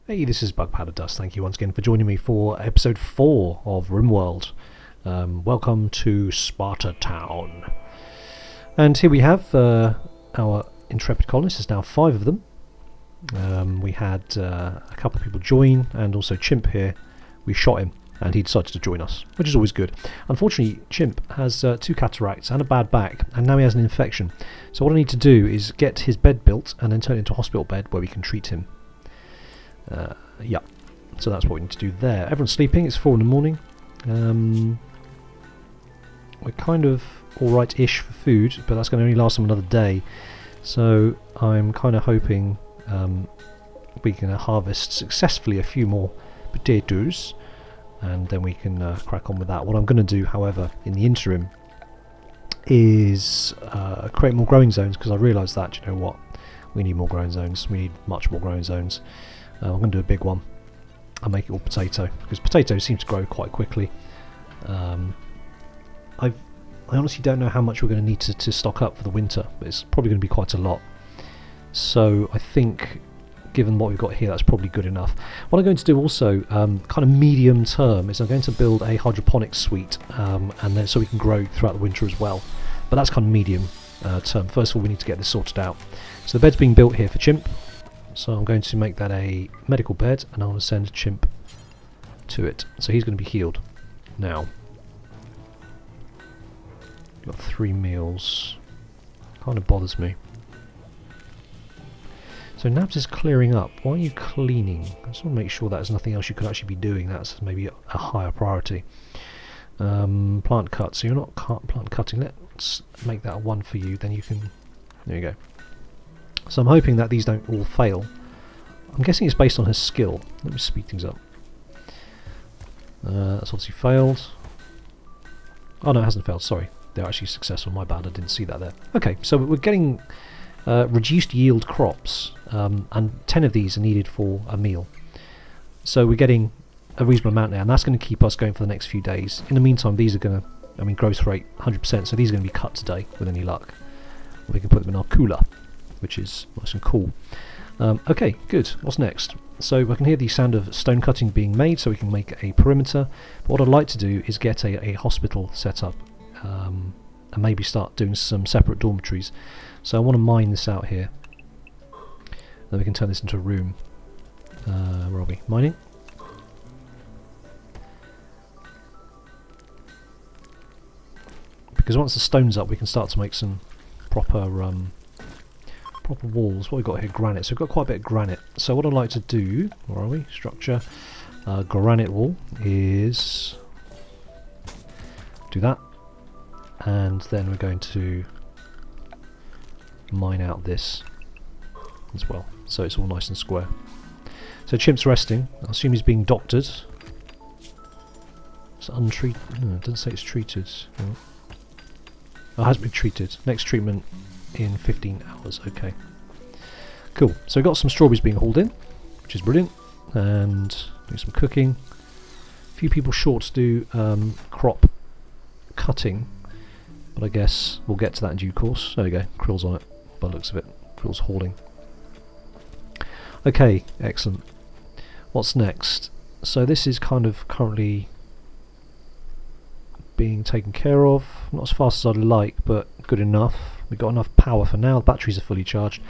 Hey, this is BugPowderDust. Thank you once again for joining me for episode 4 of Rimworld. Welcome to Sparta Town. And here we have our intrepid colonists. There's now 5 of them. We had a couple of people join, and also Chimp here. We shot him, and he decided to join us, which is always good. Unfortunately, Chimp has 2 cataracts and a bad back, and now he has an infection. So what I need to do is get his bed built, and then turn it into a hospital bed where we can treat him. Yeah, so that's what we need to do there. Everyone's sleeping, it's 4 in the morning. We're kind of alright-ish for food, but that's going to only last them another day. So I'm kind of hoping we can harvest successfully a few more potatoes, and then we can crack on with that. What I'm going to do, however, in the interim is create more growing zones, because I realised that, you know what, we need more growing zones. We need much more growing zones. I'm going to do a big one. I'll make it all potato, because potatoes seem to grow quite quickly. I honestly don't know how much we're going to need to stock up for the winter, but it's probably going to be quite a lot. So I think, given what we've got here, that's probably good enough. What I'm going to do also, kind of medium term, is I'm going to build a hydroponics suite, and then so we can grow throughout the winter as well. But that's kind of medium term. First of all, we need to get this sorted out. So the bed's being built here for Chimp. So I'm going to make that a medical bed, and I'm going to send Chimp to it. So he's going to be healed now. Got 3 meals. Kind of bothers me. So Nabs is clearing up. Why are you cleaning? I just want to make sure that there's nothing else you could actually be doing. That's maybe a higher priority. Plant cut. So you're not plant cutting. Let's make that a 1 for you. Then you can... There you go. So I'm hoping that these don't all fail. I'm guessing it's based on her skill. Let me speed things up. That's obviously failed. Oh no, it hasn't failed, sorry. They're actually successful, my bad, I didn't see that there. Okay, so we're getting reduced yield crops, and 10 of these are needed for a meal. So we're getting a reasonable amount now, and that's going to keep us going for the next few days. In the meantime, these are going to, I mean, growth rate 100%, so these are going to be cut today with any luck. We can put them in our cooler, which is nice and cool. Okay, good. What's next? So I can hear the sound of stone cutting being made, so we can make a perimeter. But what I'd like to do is get a hospital set up, and maybe start doing some separate dormitories. So I want to mine this out here. Then we can turn this into a room. Where are we? Mining? Because once the stone's up, we can start to make some proper walls. What have we got here? Granite. So we've got quite a bit of granite. So what I'd like to do, where are we? Structure. Granite wall is... do that. And then we're going to mine out this as well. So it's all nice and square. So Chimp's resting. I assume he's being doctored. It's untreated. No, it doesn't say it's treated. No. Oh, it has been treated. Next treatment in 15 hours. Okay. Cool. So we've got some strawberries being hauled in, which is brilliant. And do some cooking. A few people short to do crop cutting. But I guess we'll get to that in due course. There we go. Krill's on it, by the looks of it. Krill's hauling. Okay, excellent. What's next? So this is kind of currently being taken care of. Not as fast as I'd like, but good enough. We've got enough power for now. The batteries are fully charged.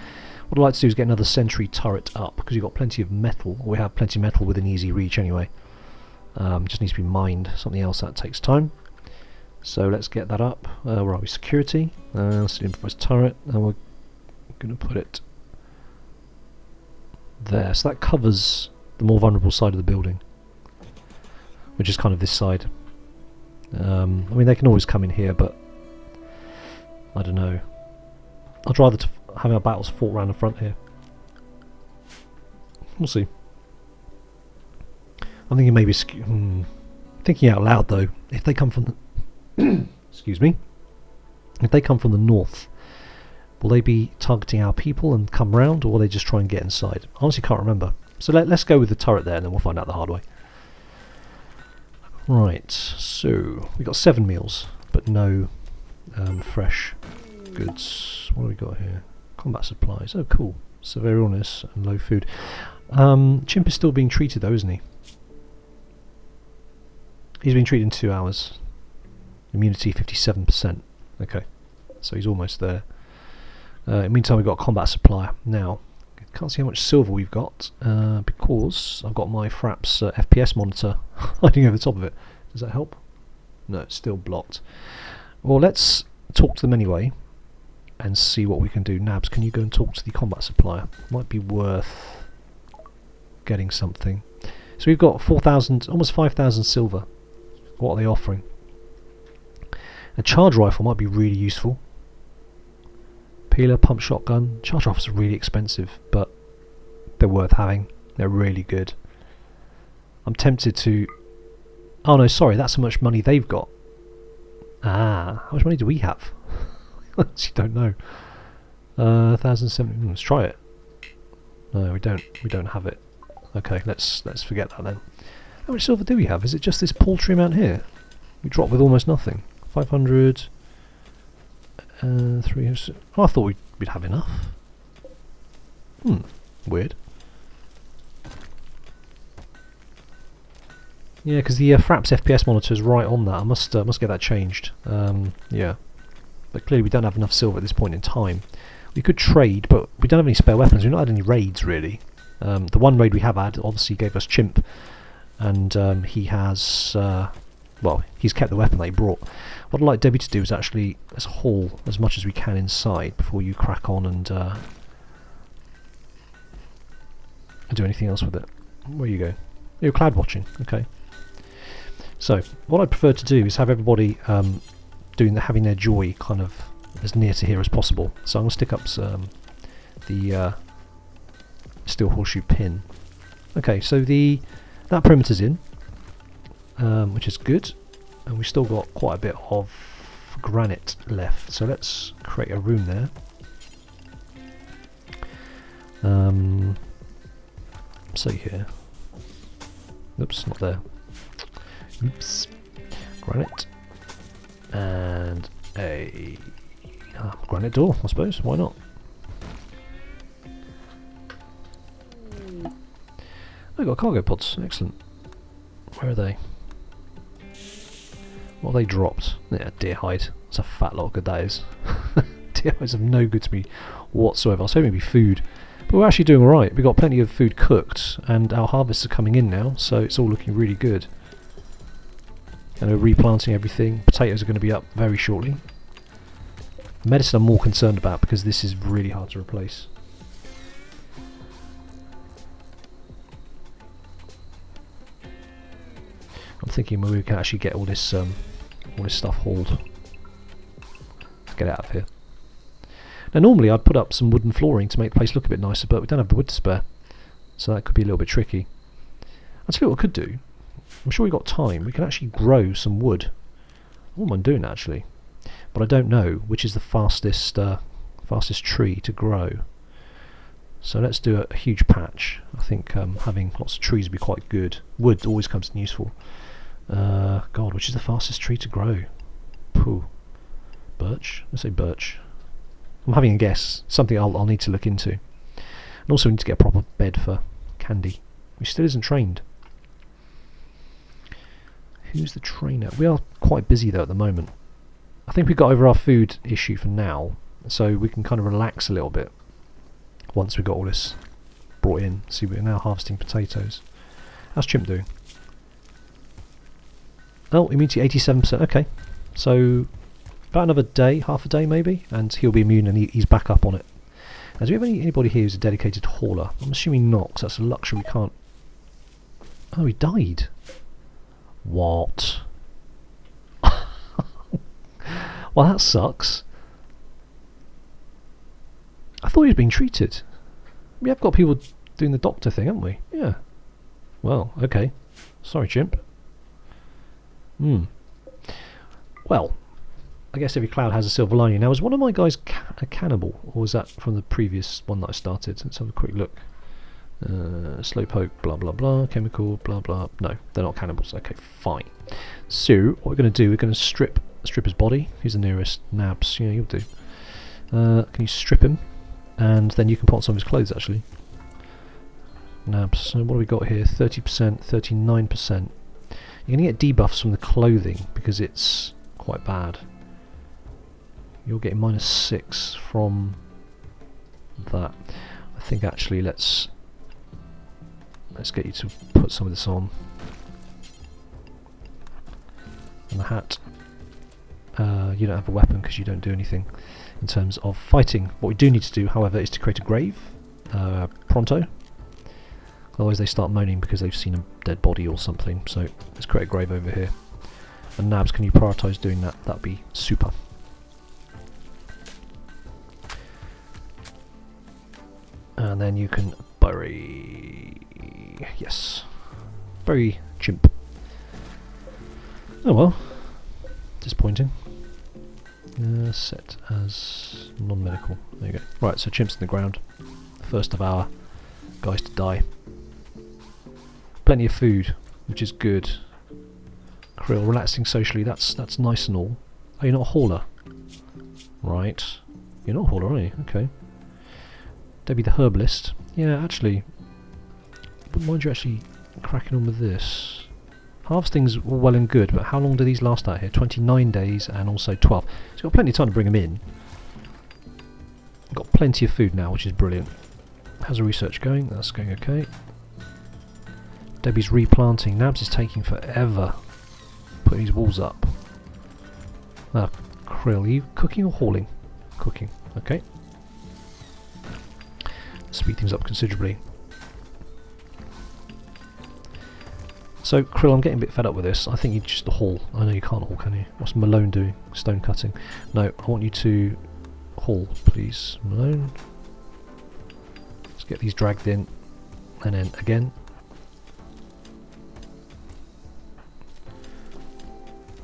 What I'd like to do is get another sentry turret up, because we've got plenty of metal. We have plenty of metal within easy reach anyway. Just needs to be mined. Something else that takes time. So let's get that up. Where are we? Security. Let's do improvised turret, and we're going to put it there. So that covers the more vulnerable side of the building, which is kind of this side. I mean, they can always come in here, but I don't know. I'd rather have our battles fought around the front here. We'll see. I'm thinking maybe thinking out loud though. If they come from the excuse me. If they come from the north, will they be targeting our people and come round, or will they just try and get inside? I honestly can't remember. So let's go with the turret there, and then we'll find out the hard way. Right, so we got 7 meals, but no fresh goods. What do we got here? Combat supplies. Oh, cool. Severe illness and low food. Chimp is still being treated though, isn't he? He's been treated in 2 hours. Immunity 57%. Okay, so he's almost there. In the meantime, we've got a combat supplier. Now, can't see how much silver we've got because I've got my Fraps FPS monitor hiding over the top of it. Does that help? No, it's still blocked. Well, let's talk to them anyway and see what we can do. Nabs, can you go and talk to the combat supplier? Might be worth getting something. So we've got 4,000, almost 5,000 silver. What are they offering? A charge rifle might be really useful. Peeler, pump shotgun. Charge rifles are really expensive, but they're worth having. They're really good. I'm tempted to... Oh no, sorry, that's how much money they've got. Ah, how much money do we have? I actually don't know. 1,070. Let's try it. No, we don't. We don't have it. Okay, let's forget that then. How much silver do we have? Is it just this paltry amount here? We dropped with almost nothing. 500. 300. Oh, I thought we'd have enough. Weird. Yeah, because the Fraps FPS monitor is right on that. I must get that changed. Yeah, but clearly we don't have enough silver at this point in time. We could trade, but we don't have any spare weapons. We've not had any raids really. The one raid we have had obviously gave us Chimp, and he has well, he's kept the weapon that he brought. What I'd like Debbie to do is actually let's haul as much as we can inside before you crack on and do anything else with it. Where you go? You're cloud watching. Okay. So what I'd prefer to do is have everybody having their joy kind of as near to here as possible. So I'm going to stick up the steel horseshoe pin. Okay, so that perimeter's in, which is good, and we've still got quite a bit of granite left. So let's create a room there. See here. Oops, not there. Oops. Granite. And a granite door, I suppose. Why not? I've got cargo pods. Excellent. Where are they? What are they dropped? Yeah, deer hide. That's a fat lot of good that is. Deer hides have no good to me whatsoever. I was hoping it'd be food. But we're actually doing alright. We've got plenty of food cooked, and our harvests are coming in now, so it's all looking really good. And we're replanting everything. Potatoes are going to be up very shortly. Medicine I'm more concerned about because this is really hard to replace. I'm thinking maybe we can actually get all this stuff hauled. Let's get out of here. Now normally I'd put up some wooden flooring to make the place look a bit nicer, but we don't have the wood to spare, so that could be a little bit tricky. I'll tell you what we could do. I'm sure we've got time. We can actually grow some wood. I wouldn't mind doing that actually, but I don't know which is the fastest tree to grow. So let's do a huge patch. I think having lots of trees would be quite good. Wood always comes in useful. God, which is the fastest tree to grow? Pooh. Birch? Let's say birch. I'm having a guess. Something I'll need to look into. And also we need to get a proper bed for Candy, who still isn't trained. Who's the trainer? We are quite busy though at the moment. I think we got over our food issue for now, so we can kind of relax a little bit once we got all this brought in. See, we're now harvesting potatoes. How's Chimp doing? Oh, immunity 87%. Okay, so about another day, half a day maybe, and he'll be immune and he's back up on it. Now, do we have anybody here who's a dedicated hauler? I'm assuming not, because that's a luxury we can't... Oh, he died. What? Well, that sucks. I thought he was being treated. We have got people doing the doctor thing, haven't we? Yeah. Well, okay. Sorry, Chimp. Well, I guess every cloud has a silver lining. Now, was one of my guys a cannibal, or was that from the previous one that I started? Let's have a quick look. Slowpoke, blah blah blah, chemical, blah blah. No, they're not cannibals. Okay, fine. So what we're going to do, we're going to strip his body. Who's the nearest? Nabs. Yeah, you'll do. Can you strip him? And then you can put on some of his clothes. Actually, nabs. So what do we got here? 30%, 39%. You're going to get debuffs from the clothing because it's quite bad. You're getting -6 from that. I think actually let's get you to put some of this on. And the hat. You don't have a weapon because you don't do anything in terms of fighting. What we do need to do, however, is to create a grave pronto. Otherwise they start moaning because they've seen a dead body or something. So let's create a grave over here. And Nabs, can you prioritise doing that? That'd be super. And then you can bury... yes. Bury chimp. Oh well. Disappointing. Set as non-medical. There you go. Right, so chimp's in the ground. First of our guys to die. Plenty of food, which is good. Krill, relaxing socially, that's nice and all. Oh, you're not a hauler? Right. You're not a hauler, are you? Okay. Debbie the herbalist. Yeah, actually, wouldn't mind you actually cracking on with this. Harvesting's all well and good, but how long do these last out here? 29 days and also 12. So you've got plenty of time to bring them in. Got plenty of food now, which is brilliant. How's the research going? That's going okay. Debbie's replanting. Nabs is taking forever putting these walls up. Ah, Krill, are you cooking or hauling? Cooking, okay. Speed things up considerably. So, Krill, I'm getting a bit fed up with this. I think you just haul. I know you can't haul, can you? What's Malone doing? Stone cutting. No, I want you to haul, please. Malone. Let's get these dragged in. And then again.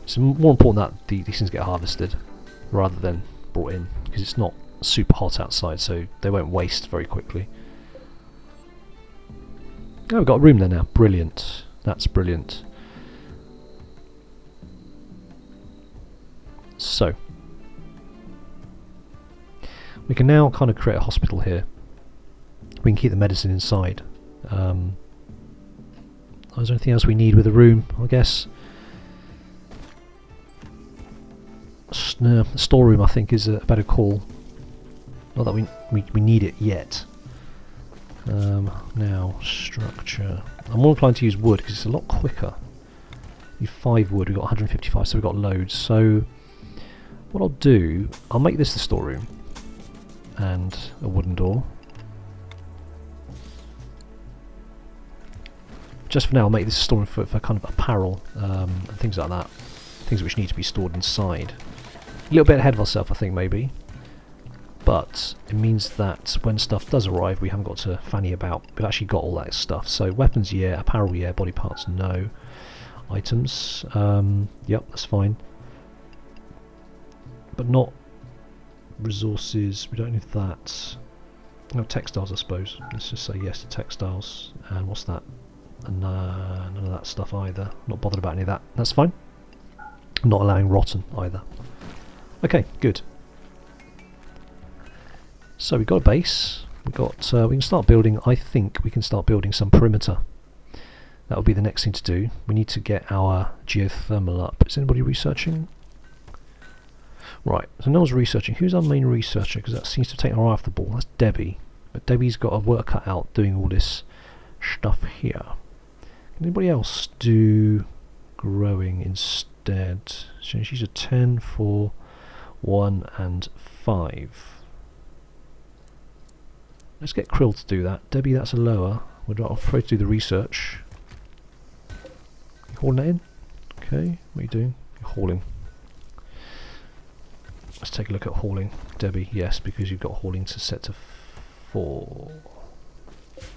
It's more important that these things get harvested rather than brought in, because it's not super hot outside, so they won't waste very quickly. Oh, we've got a room there now. Brilliant. That's brilliant. So, we can now kind of create a hospital here. We can keep the medicine inside. Is there anything else we need with the room, I guess? Storeroom, I think, is a better call. Not that we need it yet. Now, structure. I'm more inclined to use wood because it's a lot quicker. Need 5 wood, we've got 155, so we've got loads. So, what I'll do, I'll make this the storeroom. And a wooden door. Just for now, I'll make this a storeroom for kind of apparel and things like that. Things which need to be stored inside. A little bit ahead of ourselves, I think, maybe. But it means that when stuff does arrive, we haven't got to fanny about. We've actually got all that stuff. So weapons, yeah. Apparel, yeah. Body parts, no. Items, yep, that's fine. But not resources. We don't need that. No, textiles, I suppose. Let's just say yes to textiles. And what's that? And none of that stuff either. Not bothered about any of that. That's fine. Not allowing rotten either. Okay, good. So we've got a base. We've got. We can start building. I think we can start building some perimeter. That will be the next thing to do. We need to get our geothermal up. Is anybody researching? Right. So no one's researching. Who's our main researcher? Because that seems to take our eye off the ball. That's Debbie. But Debbie's got a work cut out doing all this stuff here. Can anybody else do growing instead? So she's a 10 for 1 and 5. Let's get Krill to do that. Debbie, that's a lower. We're afraid to do the research. You hauling that in? Okay, what are you doing? You're hauling. Let's take a look at hauling. Debbie, yes, because you've got hauling to set to 4.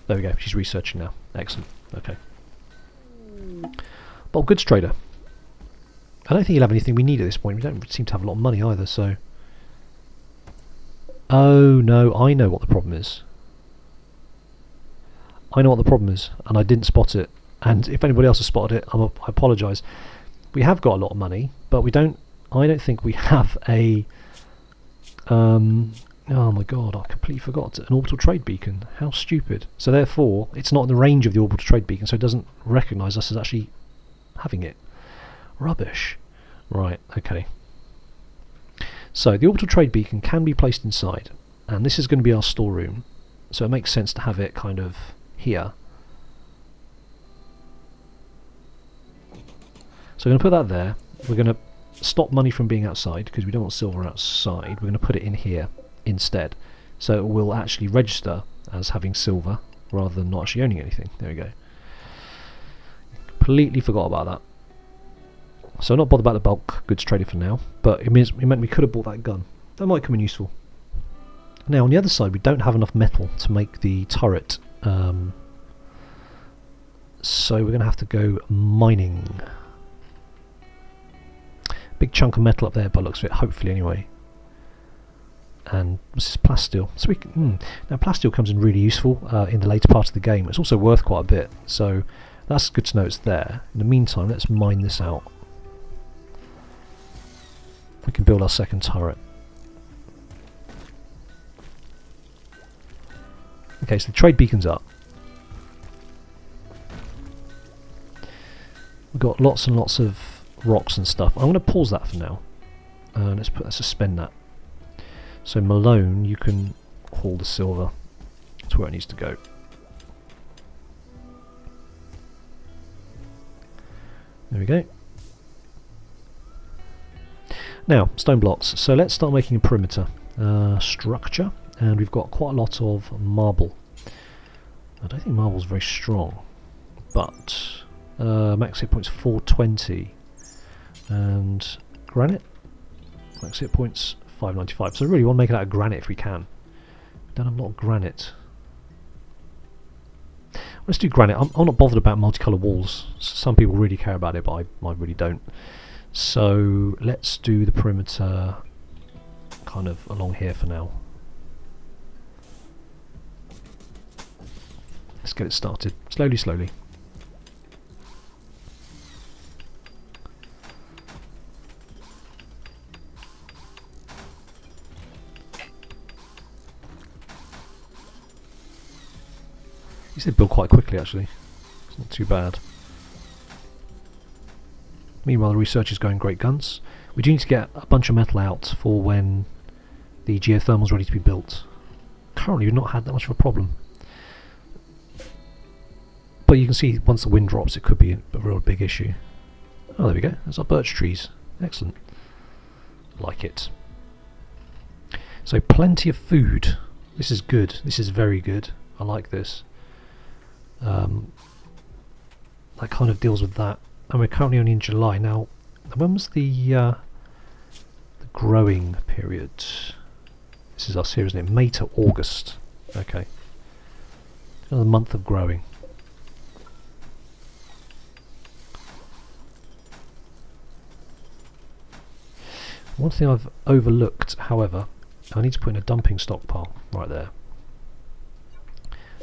There we go, she's researching now. Excellent, okay. Well, goods trader. I don't think you'll have anything we need at this point. We don't seem to have a lot of money either, so... Oh no, I know what the problem is. I know what the problem is, and I didn't spot it. And if anybody else has spotted it, I apologise. We have got a lot of money, but we don't. I don't think we have a Oh my god, I completely forgot. An orbital trade beacon. How stupid. So therefore, it's not in the range of the orbital trade beacon, so it doesn't recognise us as actually having it. Rubbish. Right, okay. So the orbital trade beacon can be placed inside, and this is going to be our storeroom, so it makes sense to have it kind of here. So we're going to put that there. We're going to stop money from being outside, because we don't want silver outside. We're going to put it in here instead, so it will actually register as having silver rather than not actually owning anything. There we go. Completely forgot about that. So I'm not bothered about the bulk goods trading for now, but it meant we could have bought that gun. That might come in useful. Now on the other side we don't have enough metal to make the turret, so we're going to have to go mining. Big chunk of metal up there by the looks of it, hopefully anyway. And this is plasteel. So we can, now plasteel comes in really useful in the later part of the game. It's also worth quite a bit, so that's good to know it's there. In the meantime, let's mine this out. We can build our second turret. Okay, so the trade beacon's up. We've got lots and lots of rocks and stuff. I'm going to pause that for now. Let's suspend that. So Malone, you can haul the silver to where it needs to go. There we go. Now, stone blocks. So let's start making a perimeter structure, and we've got quite a lot of marble. I don't think marble's very strong, but max hit points 420, and granite max hit points 595. So I really want to make it out of granite if we can. We don't have a lot of granite. Let's do granite. I'm not bothered about multicolored walls. Some people really care about it, but I really don't. So let's do the perimeter kind of along here for now. Let's get it started. Slowly, slowly. These did build quite quickly actually. It's not too bad. Meanwhile the research is going great guns. We do need to get a bunch of metal out for when the geothermal's ready to be built. Currently we've not had that much of a problem. But you can see once the wind drops it could be a real big issue. Oh, there we go. There's our birch trees. Excellent. Like it. So plenty of food. This is good. This is very good. I like this. That kind of deals with that. And we're currently only in July. Now, when was the growing period? This is us here, isn't it? May to August. Okay. Another month of growing. One thing I've overlooked, however, I need to put in a dumping stockpile right there,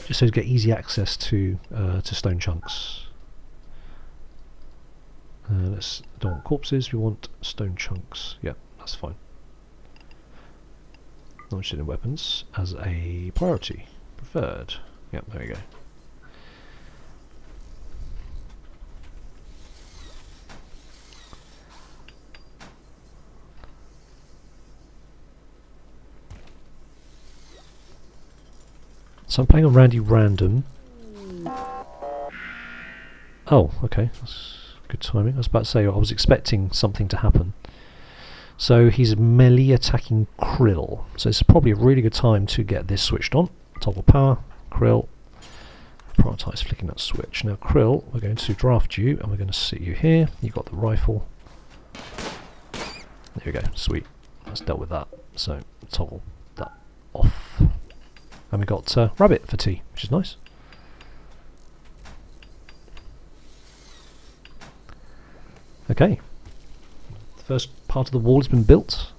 just so to get easy access to stone chunks. Let's don't want corpses. We want stone chunks. Yeah, that's fine. Not interested in weapons as a priority. Preferred. Yep, there we go. So I'm playing on Randy Random. Oh, okay, that's good timing. I was about to say I was expecting something to happen. So he's melee attacking Krill. So it's probably a really good time to get this switched on. Toggle power, Krill. Prioritise flicking that switch. Now Krill, we're going to draft you and we're going to sit you here. You've got the rifle. There we go, sweet. That's dealt with that. So toggle that off. And we got rabbit for tea, which is nice. Okay. The first part of the wall has been built.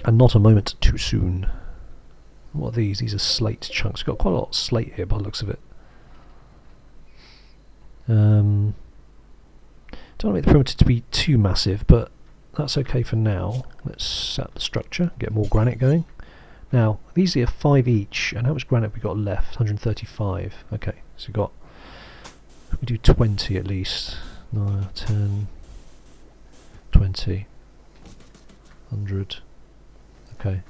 And not a moment too soon. What are these? These are slate chunks. We've got quite a lot of slate here by the looks of it. Don't want to make the perimeter to be too massive, but that's okay for now. Let's set up the structure, get more granite going. Now, these are 5 each, and how much granite have we got left? 135. Okay, so we've got, we do 20 at least. 9, 10, 20, 100. Okay.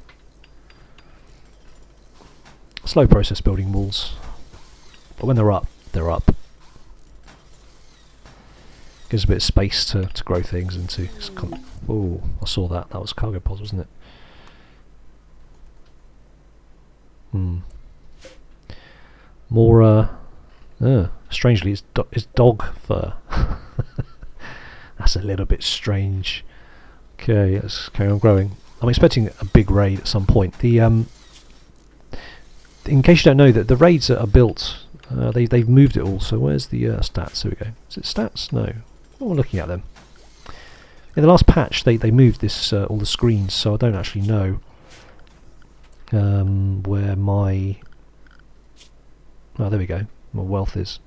Slow process building walls, but when they're up, they're up. Gives a bit of space to grow things into. Oh, I saw that. That was cargo pods, wasn't it? More, strangely, it's dog fur. That's a little bit strange. Okay, let's carry on growing. I'm expecting a big raid at some point. The in case you don't know, that the raids are built. They've moved it all. So where's the stats? Here we go. Is it stats? No. Oh, we're looking at them. In the last patch, they moved this all the screens, so I don't actually know where my there we go. My wealth is.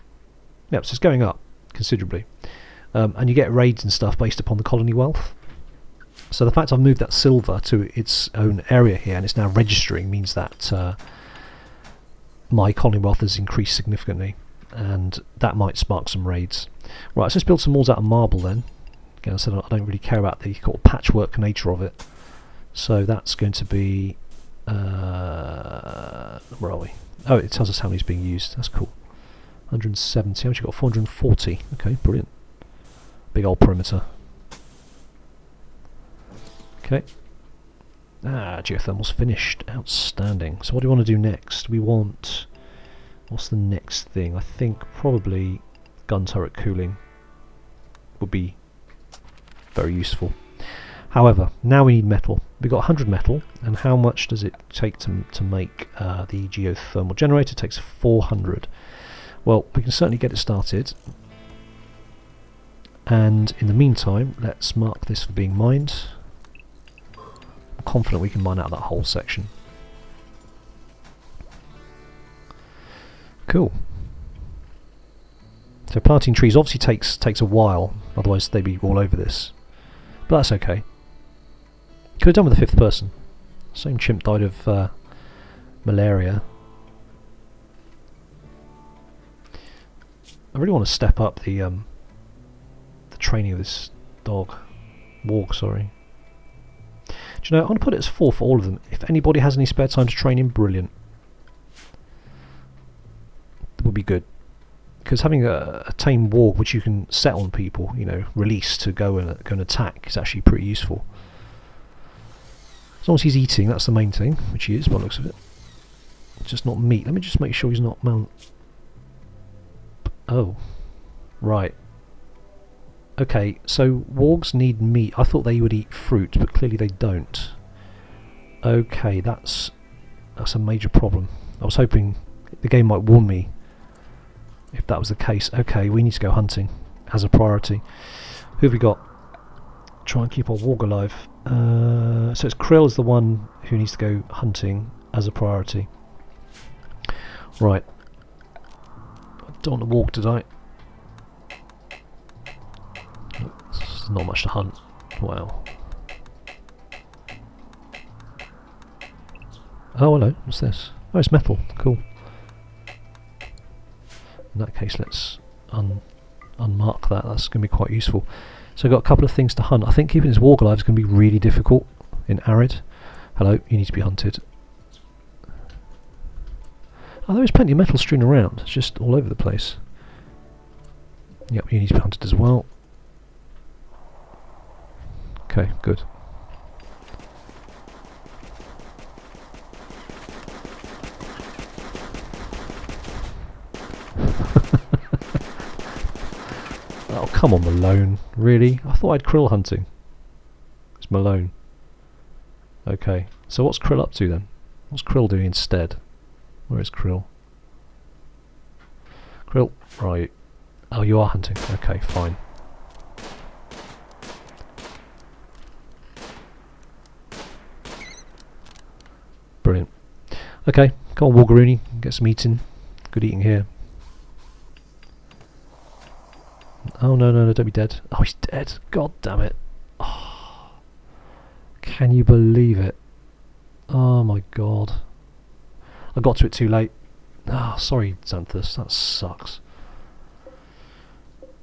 Yep, so it's going up considerably, and you get raids and stuff based upon the colony wealth. So the fact I've moved that silver to its own area here and it's now registering means that my colony wealth has increased significantly, and that might spark some raids. Right, so let's build some walls out of marble then. Again, I said I don't really care about the sort of patchwork nature of it. So that's going to be where are we? Oh, it tells us how many is being used. That's cool. 170. How much you got? 440. Okay, brilliant. Big old perimeter. Okay. Geothermal's finished. Outstanding. So what do we want to do next? We want... What's the next thing? I think probably gun turret cooling would be very useful. However, now we need metal. We've got 100 metal, and how much does it take to make the geothermal generator? It takes 400. Well, we can certainly get it started. And in the meantime, let's mark this for being mined. I'm confident we can mine out that whole section. Cool. So planting trees obviously takes a while, otherwise they'd be all over this. But that's okay. Could have done with the 5th person. Same chimp died of malaria. I really want to step up the training of this dog. Warg, sorry. Do you know, I'm going to put it as 4 for all of them. If anybody has any spare time to train him, brilliant. That would be good. Because having a tame warg which you can set on people, you know, release to go and attack, is actually pretty useful. As long as he's eating, that's the main thing, which he is by the looks of it. Just not meat. Let me just make sure he's not Oh, right. Okay, so wargs need meat. I thought they would eat fruit, but clearly they don't. Okay, that's a major problem. I was hoping the game might warn me if that was the case. Okay, we need to go hunting as a priority. Who have we got? Try and keep our warg alive. So it's Krill is the one who needs to go hunting as a priority. Right. I don't want to walk, did I? There's not much to hunt. Wow. Oh, hello. What's this? Oh, it's metal. Cool. In that case, let's unmark that. That's going to be quite useful. So I've got a couple of things to hunt. I think keeping his warg alive is going to be really difficult in arid. Hello, you need to be hunted. Oh, there is plenty of metal strewn around. It's just all over the place. Yep, you need to be hunted as well. Okay, good. Oh, come on, Malone. Really? I thought I'd krill hunting. It's Malone. Okay, so what's Krill up to then? What's Krill doing instead? Where is Krill? Krill, right. Oh, you are hunting. Okay, fine. Brilliant. Okay, come on, Walgaroony. Get some eating. Good eating here. Oh, no, no, no, don't be dead. Oh, he's dead. God damn it. Oh. Can you believe it? Oh my god. I got to it too late. Ah, sorry, Xanthus, that sucks.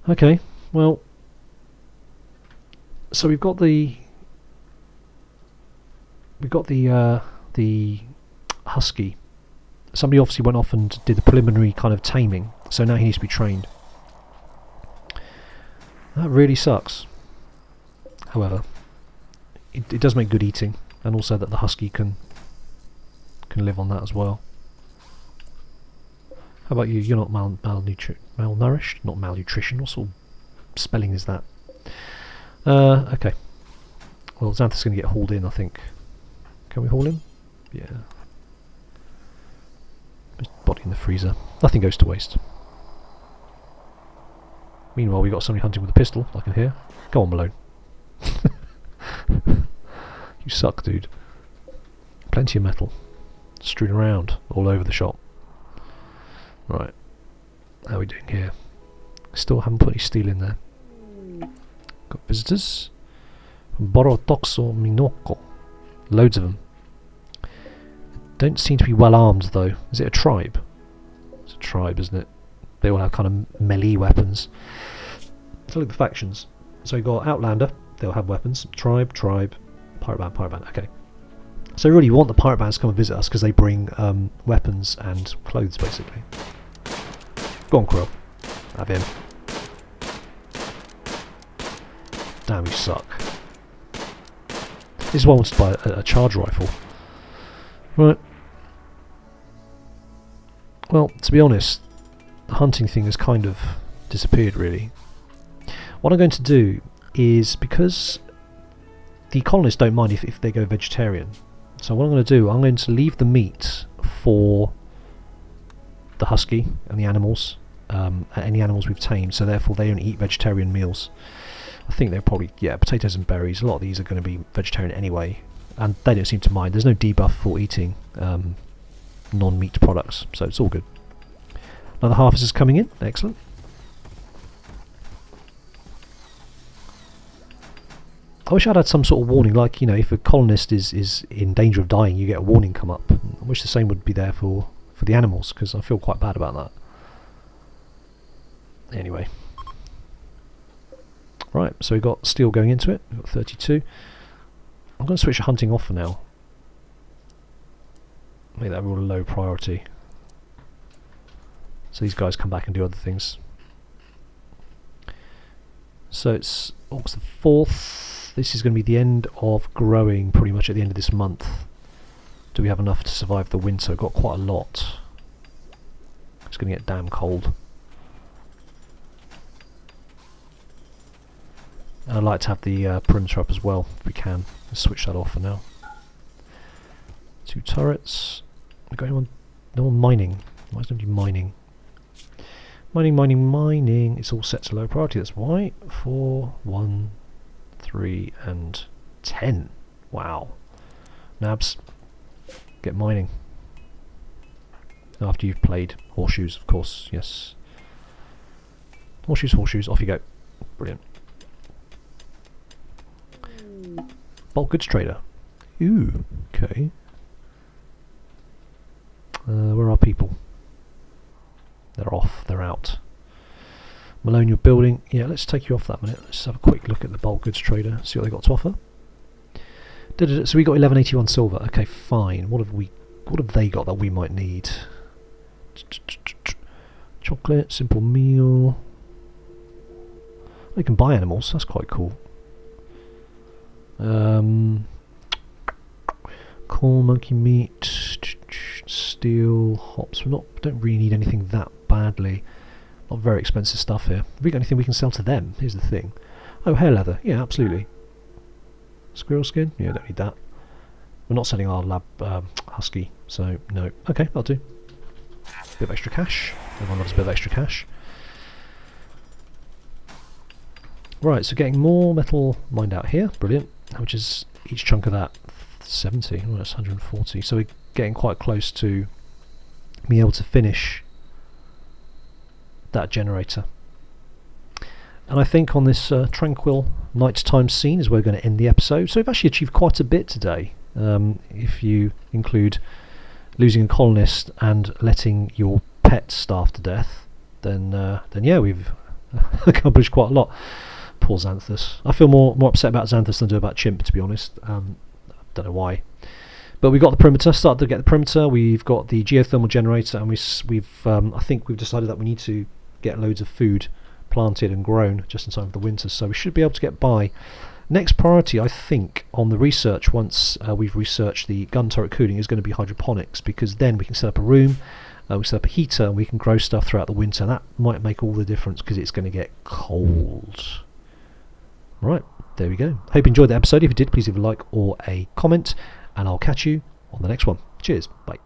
Okay, well, so we've got the husky. Somebody obviously went off and did the preliminary kind of taming, so now he needs to be trained. That really sucks. However, it does make good eating, and also that the husky can live on that as well. How about you? You're not malnourished? Not malnutrition. What sort of spelling is that? Okay. Well, Xanthus is going to get hauled in, I think. Can we haul him? Yeah. His body in the freezer. Nothing goes to waste. Meanwhile, we've got somebody hunting with a pistol, I can hear. Go on, Malone. You suck, dude. Plenty of metal. Strewn around all over the shop. Right. How are we doing here? Still haven't put any steel in there. Got visitors. Borotoxo Minoko. Loads of them. Don't seem to be well armed though. Is it a tribe? It's a tribe, isn't it? They all have kind of melee weapons. So look at the factions. So you've got Outlander, they'll have weapons. Tribe, Pirate Band, okay. So really you want the Pirate Bands to come and visit us because they bring weapons and clothes basically. Go on, Krill. Have him. Damn, you suck. This is why I wanted to buy a charge rifle. Right. Well, to be honest, the hunting thing has kind of disappeared really. What I'm going to do is, because the colonists don't mind if they go vegetarian, so what I'm going to do, I'm going to leave the meat for the husky and the animals, any animals we've tamed, so therefore they only eat vegetarian meals. I think they're probably, yeah, potatoes and berries, a lot of these are going to be vegetarian anyway, and they don't seem to mind. There's no debuff for eating non-meat products, so it's all good. Another harvest is coming in, excellent. I wish I'd had some sort of warning, like, you know, if a colonist is in danger of dying, you get a warning come up. I wish the same would be there for the animals, because I feel quite bad about that. Anyway. Right, so we've got steel going into it, we've got 32. I'm going to switch hunting off for now. Make that a real low priority. So these guys come back and do other things. So it's August the 4th. This is going to be the end of growing pretty much at the end of this month. Do we have enough to survive the winter? Got quite a lot. It's going to get damn cold. And I'd like to have the perimeter up as well, if we can. Let's switch that off for now. 2 turrets. We got anyone? No one mining. Why is nobody mining? Mining. It's all set to low priority. That's why. 4, 1, 3, and 10. Wow. Nabs, get mining. After you've played horseshoes, of course. Yes. Horseshoes. Off you go. Brilliant. Bulk goods trader. Ooh. Okay. Where are people? They're off. They're out. Malone, you're building. Yeah, let's take you off that minute. Let's have a quick look at the bulk goods trader. See what they got to offer. So we got 1181 silver. Okay, fine. What have they got that we might need? Chocolate, simple meal. We can buy animals. That's quite cool. Corn, monkey meat, steel, hops. We don't really need anything that badly. Not very expensive stuff here. Have we got anything we can sell to them? Here's the thing. Oh, hair leather. Yeah, absolutely. Squirrel skin? Yeah, don't need that. We're not selling our lab husky, so no. Okay, that'll do. Bit of extra cash. Everyone loves a bit of extra cash. Right, so getting more metal mined out here. Brilliant. How much is each chunk of that? 70. Oh, that's 140. So we're getting quite close to being able to finish that generator. And I think on this tranquil nighttime scene is where we're going to end the episode. So we've actually achieved quite a bit today, if you include losing a colonist and letting your pet starve to death. Then yeah, we've accomplished quite a lot. Poor Xanthus. I feel more upset about Xanthus than I do about Chimp, to be honest. Don't know why. But we've got the perimeter, started to get the perimeter, we've got the geothermal generator, and I think we've decided that we need to get loads of food planted and grown just in time for the winter, so we should be able to get by. Next priority, I think, on the research, once we've researched the gun turret cooling, is going to be hydroponics, because then we can set up a room, we set up a heater, and we can grow stuff throughout the winter, and that might make all the difference because it's going to get cold. Right, there we go. Hope you enjoyed the episode. If you did, please leave a like or a comment, and I'll catch you on the next one. Cheers. Bye.